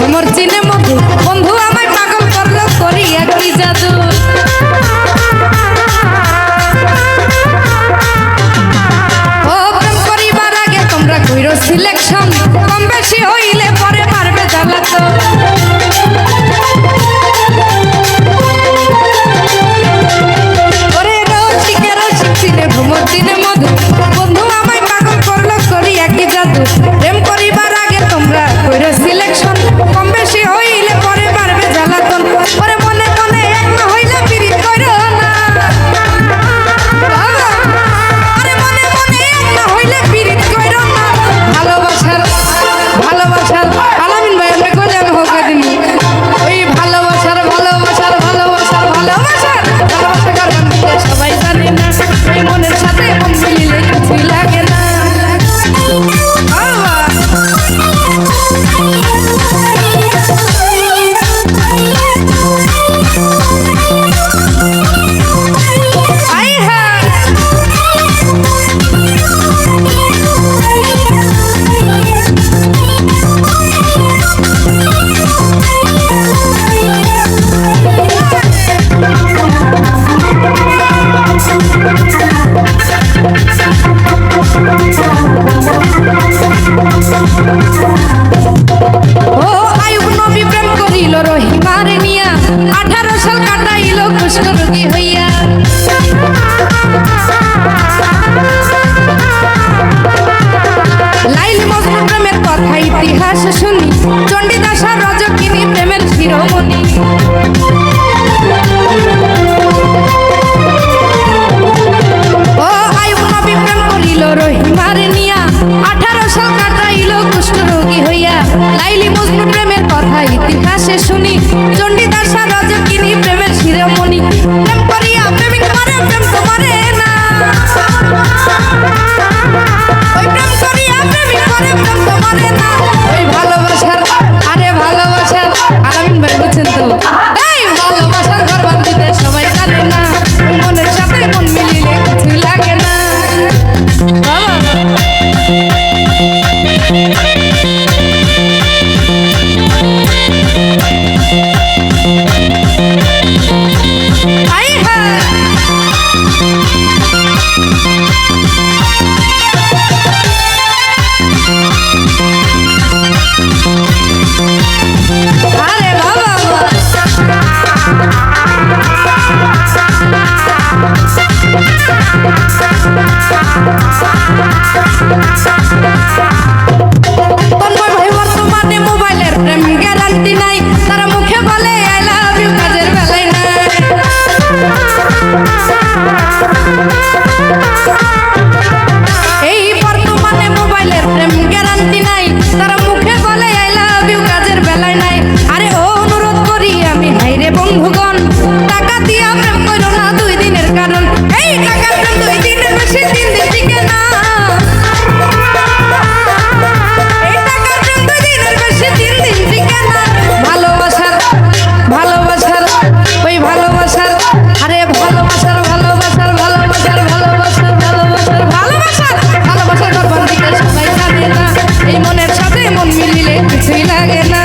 ভ্রমর চিনে মধু বন্ধু আমায় পাগল করলো করিয়া কি জাদু ও প্রেম করিবার আগে তোমরা কইরো সিলেকশন কম বেশি হইলে পরে মারবে জ্বালাতন ওরে রসিকে রসিক চিনে ভ্রমর চিনে মধু বন্ধু আমায় পাগল করলো করিয়া কি জাদু প্রেম করিবার আগে তোমরা কইরো সিলেকশন কম বেশি হইলে পরে মারবে জ্বালাতন পরে মনে মনে এক না হইলে পিরিত কইরো না আরে মনে মনে এক না হইলে পিরিত কইরো না ভালোবাসার ভালোবাসার আলামিন ভাই আমরা কইলে আমি হোক দিন ওই ভালোবাসার ভালোবাসার ভালোবাসার ভালোবাসার ভালোবাসা করবেন দিতে সবাই জানে না এই মনের সাথে মন মিলিলে কিছুই লাগে না ও আয়ুব নবী প্রেম করিল রহিমার নিয়া 18 সাল কাটাইল কুষ্ঠরোগী হইয়া লাইলি মজনু প্রেমের কথা ইতিহাস শুনি চণ্ডীদাস আর রজকিনী প্রেমের শিরোমণি ও আয়ুব নবী প্রেম করিল রহিমার নিয়া 18 সাল কাটাইল কুষ্ঠরোগী হইয়া লাইলি মজনু প্রেমের কথা ইতিহাসে শুনি চণ্ডীদাস আর রজকিনী প্রেমের শিরোমণি প্রেম করিয়া প্রেমিক করে প্রেম তো মরে না ওই প্রেম করিয়া প্রেমিক করে প্রেম তো মরে না ওই ভালোবাসার আরে ভালোবাসার আলামিন ভাই বুঝছেন তো এই ভালোবাসার করবার দিতে সবাই জানে না মনের সাথে মন মিলিলে কিছুই লাগে না আরে বাবা তন্ময় ভাই বর্তমানে মোবাইলের প্রেম গ্যারান্টি নাই তারা মুখে বলে আই লাভ ইউ কাজের বেলায় না এই বর্তমানে মোবাইলের প্রেম গ্যারান্টি নাই তারা মুখে বলে আই লাভ ইউ কাজের বেলায় নাই আরে ও অনুরোধ করি আমি হাইরে বন্ধুগণ টাকা দিয়া প্রেম করো না 2 দিনের কারণ এই টাকার প্রেম 2 দিনের বেশি 3 দিন টিকে না এই টাকার প্রেম 2 দিনের বেশি 3 দিন টিকে না ভালোবাসার ভালোবাসার ওই ভালোবাসার আরে ভালোবাসার ভালোবাসার ভালোবাসার ভালোবাসার ভালোবাসার ভালোবাসার ভালোবাসার করবার দিকে সবাই জানে না এই মনের সাথে মন মিলিলে কিছুই লাগে না